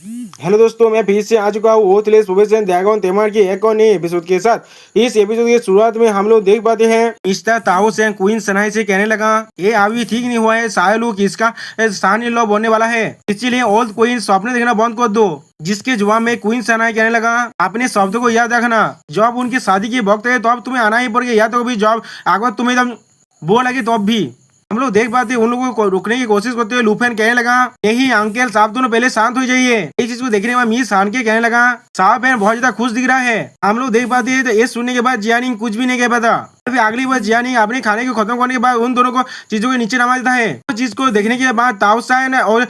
Hello दोस्तों, मैं फिर से आ चुका हूँ ओथलेस प्रोफेशन ड्रैगन तेमार की एक और नई एपिसोड के साथ। इस एपिसोड की शुरुआत में हम लोग देख पाते हैं मिस्टर ताओस एंड क्वीन सनाई से कहने लगा, ये अभी ठीक नहीं हुआ है, शायद लोग इसका सन इन लॉ बनने वाला है, इसीलिए ओल्ड क्वीन स्वप्न देखना बंद कर दो। जिसके जवाब में क्वीन सनाई कहने लगा, अपने शब्दों को याद रखना, जब उनकी शादी की वक्त है तो अब तुम्हें आना ही पड़ेगा, या तो भी जब अगर तुम्हें एकदम बोल लगे तो अब भी। हम लोग देख पाते उन लोगों को रोकने की कोशिश करते हुए लुफेन कहने लगा, यही अंकल साहब दोनों पहले शांत हो जाइए। इस चीज को देखने में मिस हान के कहने लगा, साहब बहन बहुत ज्यादा खुश दिख रहा है। हम लोग देख पाते हैं तो ये सुनने के बाद जियानिंग कुछ भी नहीं कह पाता। फिर अगली बार जियानिंग अपने खाने को खत्म करने के बाद उन दोनों को चीजों के नीचे नवा देता है। तो चीज को देखने के बाद ताओसाइन और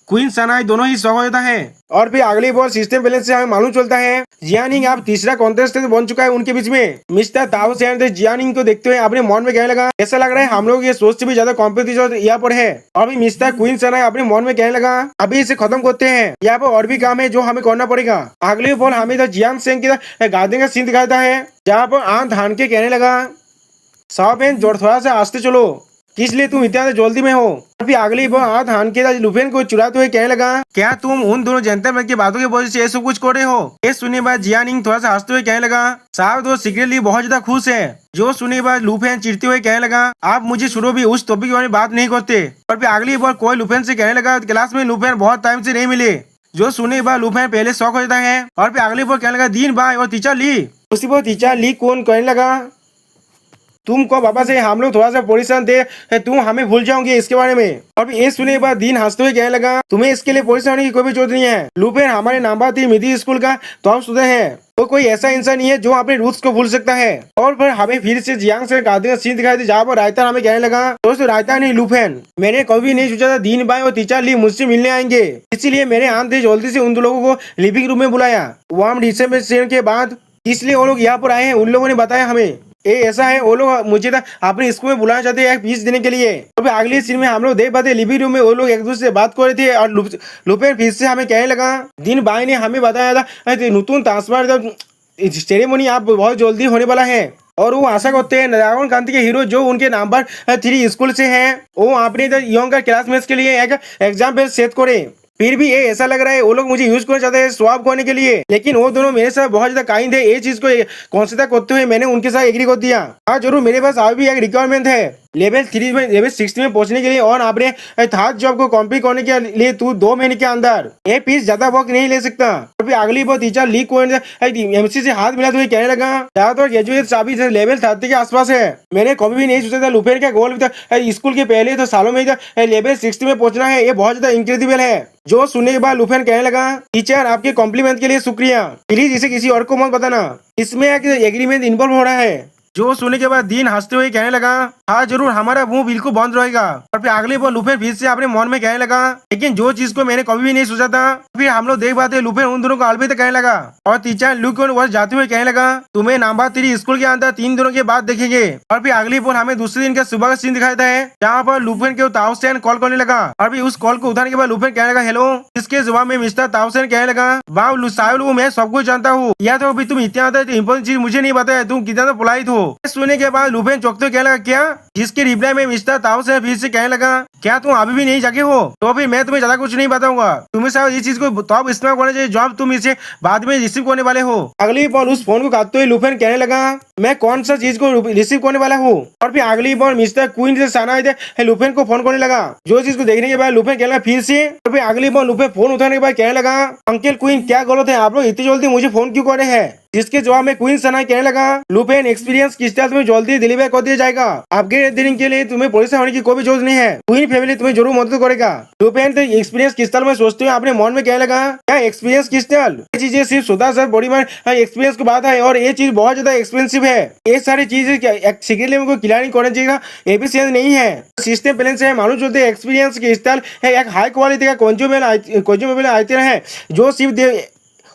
क्वीन सनाई दोनों ही शौक हो जाता है। और फिर अगली बार सिस्टम बैलेंस से हमें मालूम चलता है जियानिंग अब तीसरा कॉन्टेस्टेंट बन चुका है उनके बीच में। मिस्टर ताओस जियानिंग को देखते हुए अपने मन में कहने लगा, ऐसा लग रहा है हम लोग ये सोच से भी ज्यादा कॉम्पिटिशन यहाँ पर है। और भी मिस्टर क्वीन सनाई अपने मन में कहने लगा, अभी इसे खत्म करते हैं, यहाँ पर और भी काम है जो हमें करना पड़ेगा। अगले बार हमें जियांग सेंग की गार्डन का सीन दिखाता है, जहाँ पर आंख धान के कहने लगा, साहब बहन थोड़ा सा आस्ते चलो, किस लिए तुम इतना जल्दी में हो। फिर अगली बार हाथ हान के लुफेन को चुराते हुए कहने लगा, क्या तुम उन दोनों जनता की बातों की वजह से ये सब कुछ कर रहे हो। ये सुनने बाद जियानिंग थोड़ा सा हंसते हुए कहने लगा, साहब तो सीक्रेटली बहुत ज्यादा खुश है। जो सुनने बाद लुफेन चिढ़ते हुए कहने लगा, आप मुझे शुरू भी उस टॉपिक वाली बात नहीं करते। और फिर अगली बार कोई लुफेन से कहने लगा, क्लास में लुफेन बहुत टाइम से नहीं मिले। जो सुनने के बाद लुफेन पहले शौक हो जाता है। और फिर अगली बार कहने लगा, दीन भाई और टीचर ली। उसी बार टीचर ली कौन कहने लगा, तुमको पापा से हम लोग थोड़ा सा परेशान थे, तुम हमें भूल जाओगे इसके बारे में। और ये सुनने के बाद दीन हंसते हुए कहने लगा, तुम्हें इसके लिए परेशान होने की कोई भी जरूरत नहीं है। लुफेन हमारे नंबर 3 मिडिल स्कूल का टॉप स्टूडेंट है, तो कोई ऐसा इंसान नहीं है जो अपने रूट्स को भूल सकता है। और फिर हमें फिर से जियांग से गार्डन का सीन दिखाई दी, जहाँ पर रायता हमें कहने लगा, दोस्तों रायता नहीं लुफेन, मैंने कभी नहीं सोचा था दीन भाई और टीचर ली मुझसे मिलने आएंगे, इसीलिए मैंने आंधी जल्दी से उन दो लोगों को लिविंग रूम में बुलाया। वार्म डिसम्बर के बाद इसलिए वो लोग यहाँ पर आए हैं, उन लोगों ने बताया हमें। ये ऐसा है, वो लोग मुझे अपने स्कूल में बुलाना चाहते हैं एक पीस देने के लिए। तो फिर अगली सीन में हम लोग देख पाते लिविंग रूम में वो लोग एक दूसरे से बात कर रहे थे। और लुफेन फिर से हमें कहने लगा, दिन भाई ने हमें बताया था नतून ट्रांसफर सेरेमनी आप बहुत जल्दी होने वाला है, और वो आशा करते हैं ड्रैगन कांति के हीरो जो उनके नंबर 3 स्कूल से हैं, वो अपने यंग क्लासमेट्स के लिए एक एग्जाम सेट करे। फिर भी ये ऐसा लग रहा है वो लोग मुझे यूज करना चाहते हैं स्वाप करने के लिए, लेकिन वो दोनों मेरे साथ बहुत ज्यादा काइंड है। ये चीज को कंसीडर करते हुए मैंने उनके साथ एग्री कर दिया। हाँ जरूर, मेरे पास अभी भी एक रिक्वायरमेंट है लेवल 3 में लेवल 6 में पहुंचने के लिए, और आपने थर्ड जॉब को कंप्लीट करने के लिए तू 2 महीने के अंदर ये पीस ज्यादा वक्त नहीं ले सकता। और फिर अगली बार टीचर लीक को एमसी से हाथ मिलाते हुए कहने लगा, ज्यादातर ग्रेजुएट चाबी लेवल 30 के आसपास है। मैंने कभी भी नहीं सोचा था लुफेन का गोल स्कूल के पहले तो सालों में लेवल 60 में पहुंचना है, ये बहुत ज्यादा इंक्रेडिबल है। जो सुनने के बाद लुफेन कहने लगा, टीचर आपके कॉम्प्लीमेंट के लिए शुक्रिया, प्लीज इसे किसी और को मत बताना, इसमें एक एग्रीमेंट इन्वॉल्व हो रहा है। जो सुनने के बाद दीन हंसते हुए कहने लगा, हाँ जरूर, हमारा मुंह बिल्कुल बंद रहेगा। और फिर अगले बार लुफेन फिर से अपने मन में कहने लगा, लेकिन जो चीज को मैंने कभी भी नहीं सोचा था। फिर हम लोग देख पाते लुफेन उन दोनों को अलविदा कहने लगा, और टीचर लुक वह जाते हुए कहने लगा, तुम्हें नंबर 3 स्कूल के अंदर 3 दिनों के बाद देखेंगे। और फिर अगली बार हमें दूसरे दिन का सुबह का सीन दिखाता है, जहाँ पर लुफेन के ताओसेन कॉल करने लगा। और फिर उस कॉल को उठाने के बाद लुफेन कहने लगा, हेलो। इसके जवाब में मिस्टर ताओसेन कहने लगा, वाह साहिब मैं सब कुछ जानता हूँ, या तो अभी तुम इतना इंपॉर्टेंट चीज मुझे नहीं बताया, तुम कितना पोलाइट हो। सुनने के बाद लुफेन चौंकते हुए कहने लगा, क्या। जिसके रिप्लाई में मिस्टर ताओसेन फिर से कहने लगा, क्या तुम अभी भी नहीं जागे हो, तो फिर मैं तुम्हें ज्यादा कुछ नहीं बताऊंगा, तुम्हें शायद इस चीज को तब इस्तेमाल करना चाहिए जब तुम इसे बाद में रिसीव करने वाले हो। अगली बार उस फोन को काटते हुए लुफेन कहने लगा, मैं कौन सा चीज को रिसीव करने वाला हूँ। और फिर अगली बार मिस्टर क्वीन से साना लुफेन को फोन करने लगा। जो चीज को देखने के बाद लुफेन कहने लगा फिर से। और फिर अगली बार लुफेन फोन उठाने के बाद कहने लगा, अंकल क्वीन क्या गलत है, आप लोग इतनी जल्दी मुझे फोन क्यों कर रहे हैं। जिसके जवाब में क्वीन सनाई कहने लगा, लुफेन एक्सपीरियंस क्रिस्टल तुम्हें जल्दी डिलीवर कर दिया जाएगा, आपके दिन के लिए तुम्हें परेशान होने की कोई भी जरूरत नहीं है, क्वीन फैमिली तुम्हें जरूर मदद करेगा। लुफेन तो एक्सपीरियंस क्रिस्टल में सोचते हुए अपने मन में कहने लगा, क्या एक्सपीरियंस क्रिस्टल, ये चीजें सिर्फ सुधा सर बॉडी में एक्सपीरियंस की बात है, और ये चीज बहुत ज्यादा एक्सपेंसिव है। ये सारी चीजें सीक्रेटली को क्लियरिंग करने चाहिए, एफिशिएंट नहीं है। सिस्टम बैलेंस है, मालूम चलते एक्सपीरियंस क्रिस्टल है एक हाई क्वालिटी का कंज्यूमेबल आइटम है, जो सिर्फ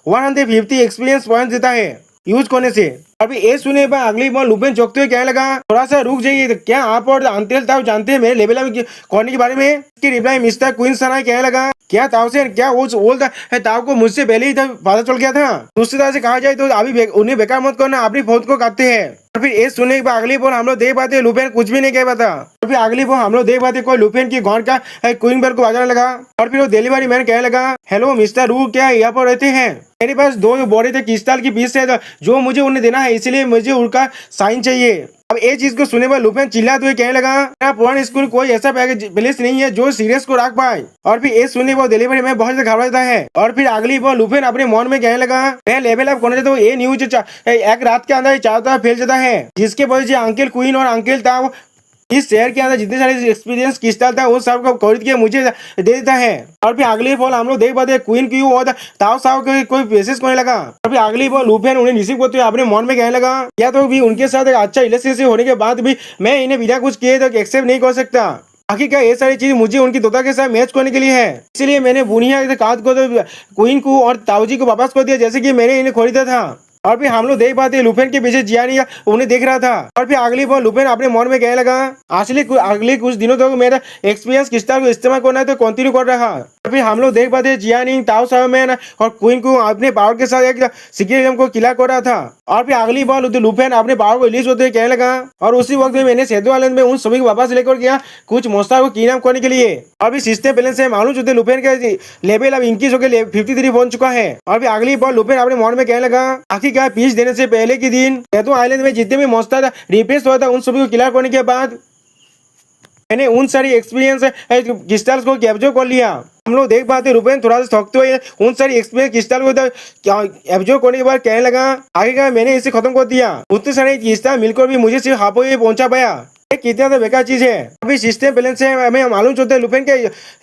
150 एक्सपीरियंस पॉइंट देता है यूज करने से। अभी ये सुने पर अगली बार लुफेन चौंकते हुए कहने लगा, थोड़ा सा रुक जाइए, तो क्या आप और अंतिल ताऊ जानते हैं मेरे लेवल करने के बारे में। इसकी रिप्लाई मिस्टर क्वीन सनाई कहने लगा, क्या ताऊसेन, क्या उस ओल्ड ताऊ को मुझसे पहले ही पता चल गया था। दूसरी तरह से कहा जाए तो अभी उन्हें बेकार मत करना, अपनी फौज को काटते हैं। और फिर ये सुनने के बाद अगली बार हम लोग देख पाते लुफेन कुछ भी नहीं कह पाता। और फिर अगली वो हम लोग देख पाते कोई लुफेन की गॉन का क्वीन बेल को बजाने लगा और फिर वो डिलीवरी मैन कहने लगा, हेलो मिस्टर रू, क्या यहाँ पर रहते हैं? मेरे पास 2 बॉडी थे क्रिस्टल की पीस है जो मुझे उन्हें देना है, इसलिए मुझे उनका साइन चाहिए। अब ये चीज को सुने पर लुफेन चिल्लाते हुए कहने लगा, मेरा पुराना स्कूल कोई ऐसा प्लेस नहीं है जो सीरियस को रख पाए। और फिर ये सुनने पर डिलीवरी में बहुत ज्यादा घबरा जाता है। और फिर अगली बार लुफेन अपने मन में कहने लगा, मैं लेवल अप करना चाहता हूँ, ये न्यूज एक रात के अंदर चारों तरफ फैल जाता है, जिसके वजह से अंकल क्वीन और अंकल था इस शहर के अंदर जितने सारे एक्सपीरियंस क्रिस्टल था वो सब को खरीद के मुझे दे देता है। और फिर अगली बॉल हम लोग देख पाते क्वीन क्यू और ताओ साओ के कोई मैसेज करने लगा। और फिर अगली बॉल लुफेन उन्हें रिसीव करते हुए अपने मन में कहने लगा, या तो भी उनके साथ एक अच्छा रिलेशनशिप होने के बाद भी मैं इन्हें बिना कुछ किए तो एक्सेप्ट नहीं कर सकता। आखिरकार ये सारी चीज मुझे उनकी तोता के साथ मैच करने के लिए है, इसलिए मैंने बुनिया से काद को तो क्वीन को और ताऊजी को वापस कर दिया जैसे कि मैंने इन्हें खरीदा था। और फिर हम लोग देख पाते लुफेन के पीछे जियानी उन्हें देख रहा था। और फिर अगली बार लुफेन अपने मन में कहने लगा, अगले कुछ दिनों तक मेरा एक्सपीरियंस क्रिस्टल को इस्तेमाल करना है तो कंटिन्यू कर रहा। और फिर हम लोग देख पाते जियानी ताओ साओमैन और क्वीन को अपने पावर के साथ एक सीक्रेट को किला कर रहा था। और फिर अगली बार लुफेन अपने पावर को रिलीज होते हुए कहने लगा, और उसी वक्त में मैंने सेतु आइलैंड में उन सभी को वापस लेकर गया कुछ मोस्ता को किडनैप करने के लिए। अभी सिस्टम बैलेंस से मालूम चलते लुफेन का लेवल अब इंक्रीज होकर 53 बन चुका है। और फिर अगली बार लुफेन अपने मन में कहने लगा, आखिरकार पीस देने से पहले के दिन सेतु आइलैंड में जितने भी मोस्ता था रिप्लेस हुआ था उन सभी को किला करने के बाद मैंने उन सारी एक्सपीरियंस क्रिस्टल्स को कैप्चर कर लिया। हम लोग देख पाते लुफेन थोड़ा सा थकते हुए उन सारी एक्सपीरियंस क्रिस्टल को एब्जॉर्ब करने के बाद कहने लगा, आखिरकार मैंने इसे खत्म कर दिया। उतने सारे क्रिस्टल मिलकर भी मुझे सिर्फ हाफो ही पहुंचा पाया, कितना तो बेकार चीज है। अभी सिस्टम बैलेंस से हमें मालूम चलता है लुफेन के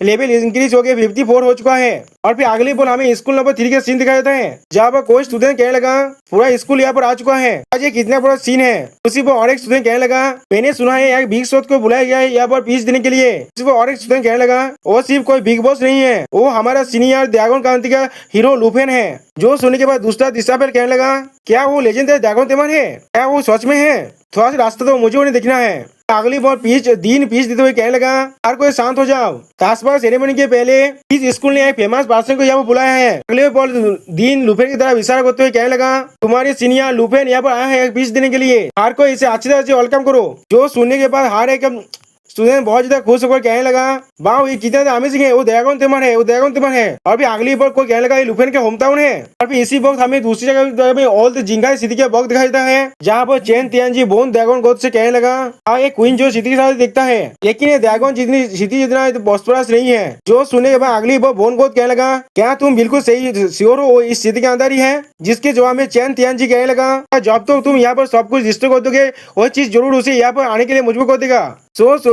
लेवल इंक्रीज हो गए 54 हो चुका है। और फिर अगली बोल हमें स्कूल नंबर 3 का सीन दिखाया जाता है, जहाँ पर कोई स्टूडेंट कहने लगा, पूरा स्कूल यहाँ पर आ चुका है, आज ये कितना बड़ा सीन है। उसी पर और एक स्टूडेंट कहने लगा, मैंने सुना है यहाँ बिग शॉट को बुलाया गया है यहाँ पर पीस देने के लिए। उसी पर और एक स्टूडेंट कहने लगा, वो सिर्फ कोई बिग बॉस नहीं है, वो हमारा सीनियर ड्रैगन क्रांति का हीरो लुफेन है। जो सुनने के बाद दूसरा तीसरा पर कहने लगा, क्या वो लेजेंडरी ड्रैगन तेमन है? क्या वो सच में है? थोड़ा सा रास्ता तो मुझे उन्हें देखना है। अगली बार पीस देते हुए कहने लगा, हर कोई शांत हो जाओ, ताशबाज सेरेमनी के पहले इस स्कूल ने एक फेमस पर्सन को यहाँ पर बुलाया है। अगले बार दीन लुफेन की तरफ इशारा करते हुए कहने लगा, तुम्हारे सीनियर लुफेन यहाँ पर आया है पीस देने के लिए, हर कोई इसे अच्छी तरह से वेलकम करो। जो सुनने के बाद हर एक स्टूडेंट बहुत ज्यादा खुश होकर कहने लगा, वाह ये कितना अमेजिंग है, वो ड्रैगन तेमन है, वो ड्रैगन तेमन है। और फिर अगली बार कोई कहने लगा ये लुफेन का होम टाउन है। और फिर इसी वक्त हमें दूसरी जगह में ओल्ड जिंगाई सिटी का वक्त दिखाई देता है, जहाँ पर चेन तियानजी बोन ड्रैगन गोद से कहने लगा, हाँ ये क्वीन जो सिटी के साथ दिखता है, लेकिन ये ड्रैगन जितनी सिटी जितना प्रॉस्परस नहीं है। जो सुनने के बाद अगली बार बोन गोद कहने लगा, क्या तुम बिल्कुल सही श्योर हो वो इस सिटी के अंदर ही है? जिसके जवाब में चेन तियानजी कहने लगा, जब तो तुम यहाँ पर सब कुछ डिस्ट्रॉय कर दोगे वो चीज जरूर उसे यहाँ पर आने के लिए मजबूर कर देगा।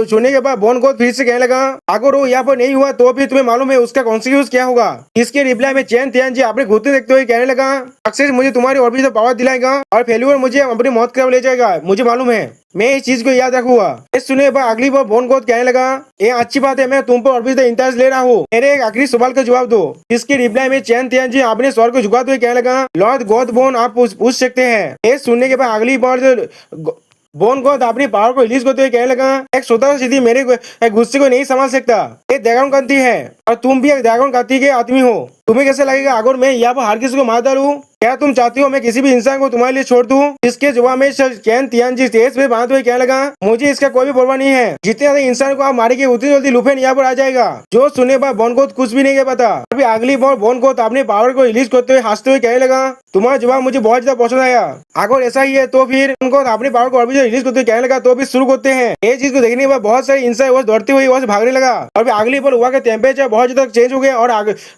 सुनने के बाद बोन गोद फिर से कहने लगा, अगर वो यहाँ पर नहीं हुआ तो फिर तुम्हें मालूम है उसका कॉन्सिक्वेंस क्या होगा। इसके रिप्लाई में चेन तियानजी अपने घुटने देखते हुए कहने लगा, सक्सेस मुझे तुम्हारी और भी तो पावर दिलाएगा और फेल्यूर मुझे अपनी मौत की तरफ ले जाएगा, मुझे मालूम है, मैं इस चीज को याद रखूंगा। इस सुने बाद अगली बार बोन गोद कहने लगा, ये अच्छी बात है, मैं तुम पर और भी इंटरेस्ट ले रहा हूँ, मेरे एक आखिरी सवाल का जवाब दो। इसके रिप्लाई में चेन तियानजी अपने स्वर को झुकाते हुए कहने लगा, लॉर्ड गॉड बोन आप पूछ सकते हैं। ये सुनने के बाद अगली बार बोन गोद अपनी पावर को रिलीज करते हुए कहने लगा, एक छोटा सा सिटी मेरे गुस्से को नहीं संभाल सकता, ये ड्रैगन क्रांति है और तुम भी एक ड्रैगन क्रांति के आदमी हो। तुम्हें कैसे लगेगा अगर मैं यहाँ पर हर किसी को मार डालूं? क्या तुम चाहती हो मैं किसी भी इंसान को तुम्हारे लिए छोड़ दूं? इसके जवाब में चेन तियानजी स्टेज पे बांधते हुए कहने लगा, मुझे इसका कोई भी परवाह नहीं है, जितने ज्यादा इंसान को आप मारेंगे उतनी जल्दी लुफेन यहाँ पर आ जाएगा। जो सुनने पर बोन गोद कुछ भी नहीं पता। अभी अगली बार बोन गोद अपने पावर को रिलीज करते हुए हंसते हुए कहने लगा, तुम्हारा जवाब मुझे बहुत ज्यादा पसंद आया, अगर ऐसा ही है तो फिर उनको अपने पावर को रिलीज करते हुए कहने लगा, तो फिर शुरू करते हैं। ये चीज को देखने के बाद बहुत सारे इंसान वो दौड़ते हुए वहां से भागने लगा। और अगली बार हुआ का टेम्परेचर बहुत ज्यादा चेंज हो गया और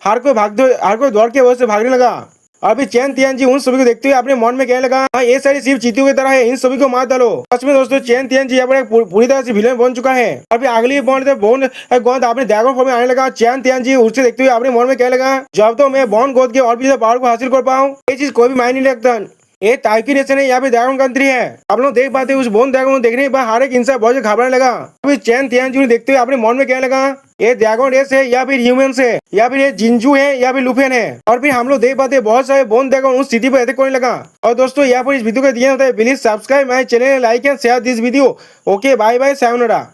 हर कोई दौड़ के वहां से भागने लगा। अभी चेन तियानजी उन सभी को देखते हुए अपने मन में कहने लगा, हाँ ये सारी सिर्फ चींटियों की तरह है, इन सभी को मार डालो। सच में दोस्तों चेन तियानजी यहाँ पर पूरी तरह से विलेन बन चुका है। अभी अगली बोन गोद अपने ड्रैगन फॉर्म में आने लगा। चेन तियानजी उसे देखते हुए अपने मन में कहने लगा, जब तो मैं बोन गोद के और भी पावर को हासिल कर पाऊँ ये चीज कोई भी मायने नहीं रखता। ये ताइकी नेशन है, यहाँ पे ड्रैगन कंट्री है। आप लोग देख पाते उस बोन ड्रैगन को देखने के बाद हर एक इंसान बहुत घबराने लगा। अभी चेन तियानजी देखते हुए अपने मन में कहने लगा, ये ड्रैगन रेस है या फिर ह्यूमंस है या फिर ये जिंजू है या फिर लुफेन है। और फिर हम लोग देख पाते बहुत सारे बोन ड्रैगन उस सिटी पर अटैक करने लगा। और दोस्तों यहाँ पर इस वीडियो को दिया होता है, please subscribe my channel, like and share this video. Okay bye bye, sayonara.